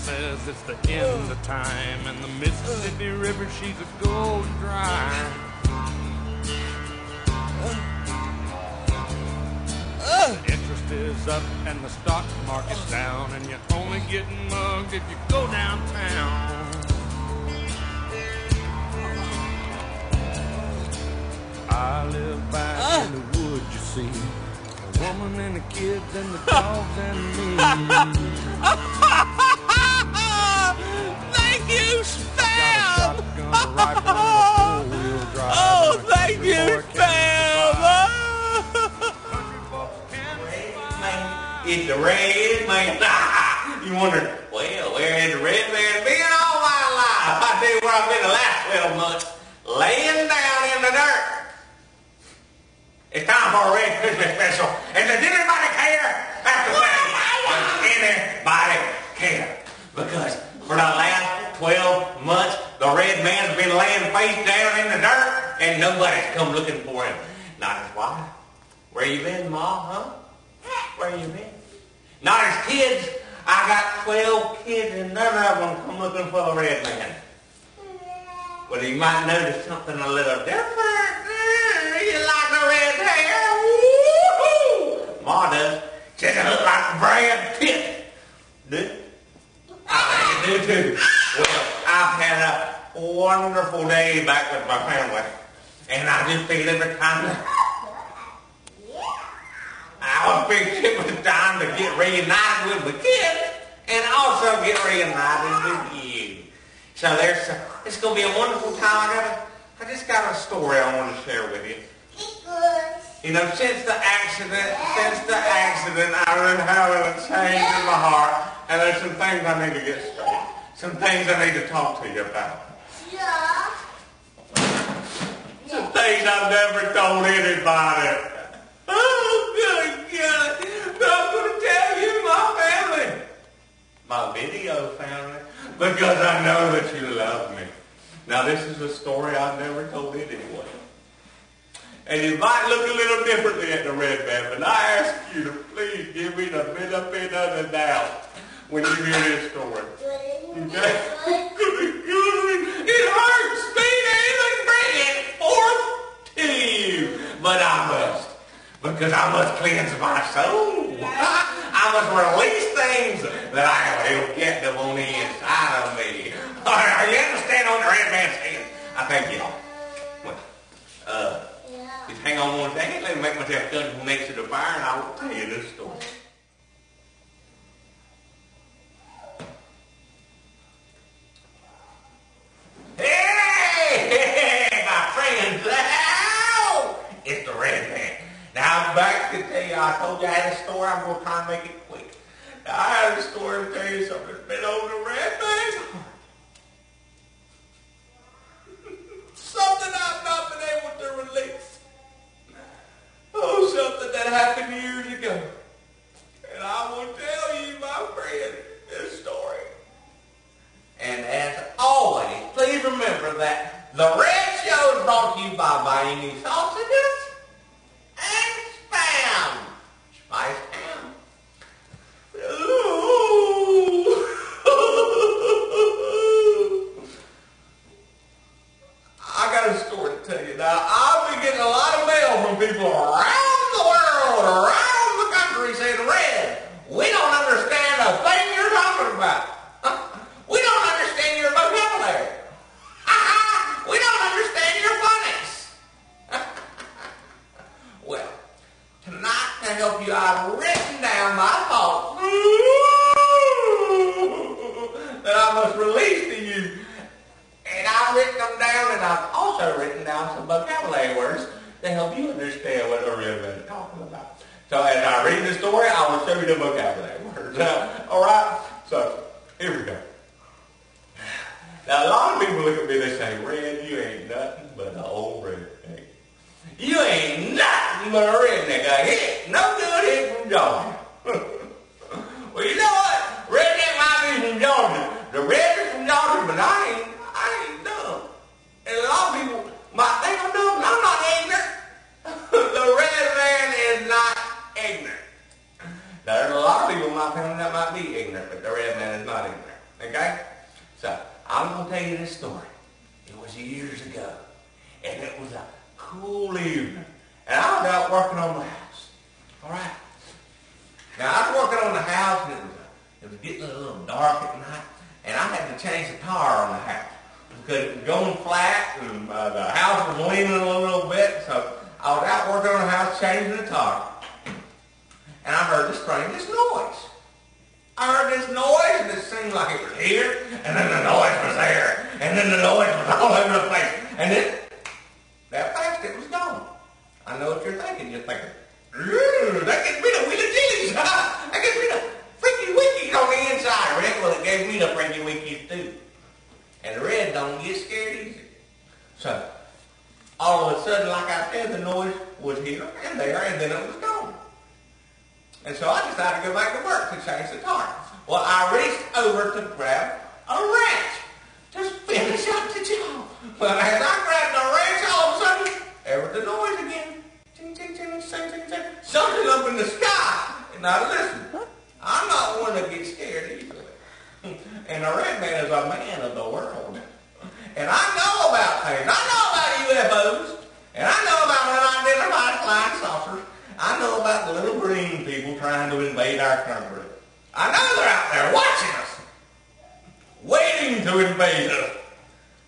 says it's the end of time, and the Mississippi River, she's a gold dry. The interest is up and the stock market's down, and you're only getting mugged if you go downtown. I live back in the woods, you see. A woman and the kids and the dogs and me. Thank you, Spam! Got a shotgun, a rifle, and a four-wheel drive. Oh, thank you, Spam! It's the red man. You wonder, well, where has the red man been all my life? I tell you where I've been the last 12 months. Laying down in the dirt. It's time for a Red Christmas special. And does anybody care? That's the thing. Does anybody care? Because for the last 12 months, the red man's been laying face down in the dirt, and nobody's come looking for him. Not his wife. Where you been, Ma, huh? Where you been? Not his kids. I got 12 kids, and none of them come looking for the red man. Well, you might notice something a little different. You like the red hair? Woo-hoo! Ma does. She doesn't look like Brad Pitt. Do? I think you do too. Well, I've had a wonderful day back with my family. And I just feel every time I was fixing it was time to get reunited with my kids and also get reunited with you. So it's going to be a wonderful time. I just got a story I want to share with you. You know, since the accident, I've been having a change in my heart, and there's some things I need to get straight. Some things I need to talk to you about. Yeah. Some things I've never told anybody. Oh, good God. But I'm going to tell you my family. My video family. Because I know that you love me. Now, this is a story I've never told anyone. And it might look a little differently at the red man, but I ask you to please give me the benefit of the doubt when you hear this story. Okay? It hurts me to even bring it forth to you. But I must. Because I must cleanse my soul. I must release things that I have held captive on the inside of me. Are you understand what the red man's saying? I think you are. Well, just hang on one second. Let me make myself comfortable next to the fire, and I will tell you this story. Hey, my friends! Hello! It's the red man. Now, I'm back to tell you, I told you I had a story. I'm going to try and make it quick. Now, I had a story to tell you something that's been over the red man. Something I've not been able to release. Oh, something that happened years ago. And I will tell you, my friend, this story. And as always, please remember that the Red Show is brought to you by buying new sausages and Spam. Spice Spam. I got a story to tell you. Now, I've been getting a lot of mail from people around the world, around the country saying, Red, we don't understand a thing you're talking about. We don't understand your vocabulary. We don't understand your phonics. Well, tonight to help you, I've written down my thoughts that I must release to you. And I've written them down, and I've also written down some vocabulary words to help you understand what the red man is talking about. So as I read the story, I will show you the vocabulary words. All right? So, here we go. Now, a lot of people look at me, they say, Red, you ain't nothing but an old redneck. You ain't nothing but a redneck. No good hit from Georgia. Well, you know what? Redneck might be from Georgia. The red is from Georgia, but I ain't dumb. And a lot of people might think I'm dumb, but I'm not ignorant. The red man is not ignorant. Now, there's a lot of people in my family that might be ignorant, but the red man is not ignorant. whole evening. And I was out working on the house. All right. Now, I was working on the house, and it was getting a little dark at night, and I had to change the tire on the house because it was going flat, and the house was leaning a little bit, so I was out working on the house, changing the tire, and I heard the strangest noise. I heard this noise, and it seemed like it was here, and then the noise was there, and then the noise was all over the place, and then, that fast, it was gone. I know what you're thinking. You're thinking, that gets me the wheelie jillies. That gets me the freaky wickies on the inside, Red. Well, it gave me the freaky wickies too. And the Red don't get scared easy. So, all of a sudden, like I said, the noise was here and there, and then it was gone. And so I decided to go back to work to change the tire. Well, I reached over to grab a wrench to finish up the job. But as I grabbed the wrench, all of a sudden, there was the noise again. Ting, ting, ting, ting, ting, ting. Something up in the sky. And now listen, I'm not one that gets scared easily. And the Red Man is a man of the world. And I know about things. I know about UFOs. And I know about unidentified flying saucers. I know about the little green people trying to invade our country. I know they're out there watching us, waiting to invade us.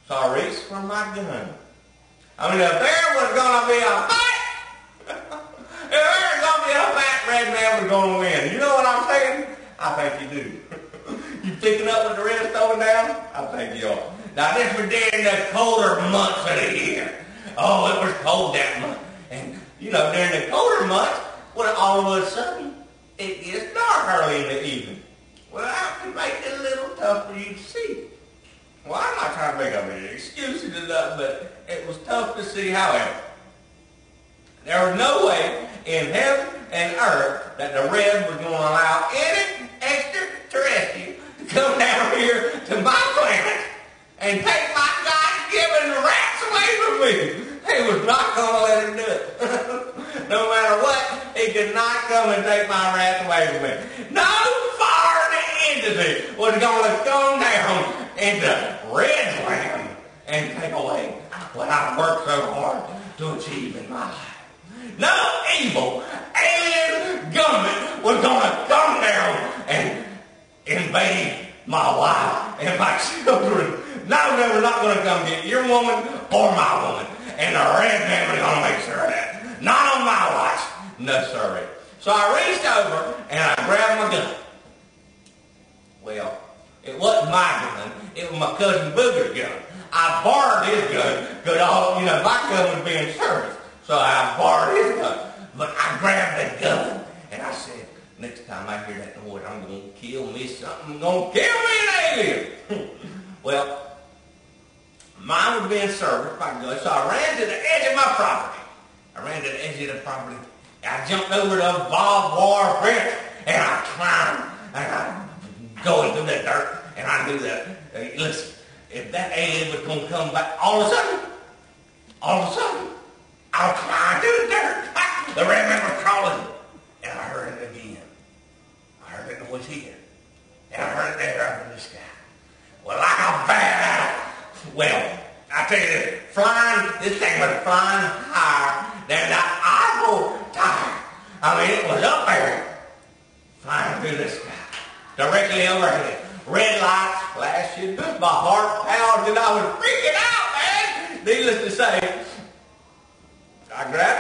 So I reached for my gun. I mean, if there was going to be a fight, if there was going to be a fight, Red Man was going to win. You know what I'm saying? I think you do. You picking up what the Red's throwing down? I think you are. Now, this was during the colder months of the year. Oh, it was cold that month. And you know, during the colder months, when all of a sudden it gets dark early in the evening. Well, that can make it a little tough for you to see. Well, I'm not trying to make up any excuses or nothing, but it was tough to see, however. There was no way in heaven and earth that the Red was going to allow any extraterrestrial to come down here to my planet and take my God-given rats away from me. He was not going to let him do it. No matter what, he could not come and take my rats away from me. No foreign entity was going to come down into Red's land and take away what I've worked so hard to achieve in my life. No evil alien government was going to come down and invade my wife and my children. No, they were not going to come get your woman or my woman. And the Red Man was going to make sure of that. Not on my watch. No, sir. So I reached over and I grabbed my gun. Well, it wasn't my gun. It was my cousin Booger's gun. I borrowed his gun because my gun was being serviced. So I borrowed his gun. But I grabbed the gun and I said, next time I hear that noise, I'm going to kill me something. I'm going to kill me an alien. Well, mine was being serviced by guns, so I ran to the edge of my property. I jumped over the barbed wire fence, and I climbed, and I'm going through the dirt, and I knew that, listen, if that alien was going to come back, all of a sudden, I'll climb through the dirt. The Red Man was crawling, and I heard it again. I heard the noise here, and I heard it there up in the sky. Well, like a bat. Well, I tell you this thing was flying higher than that Eiffel Tower. I mean, it was up there, flying through the sky, directly overhead. Red lights flashing, my heart pounded, I was freaking out, man. Needless to say, I grabbed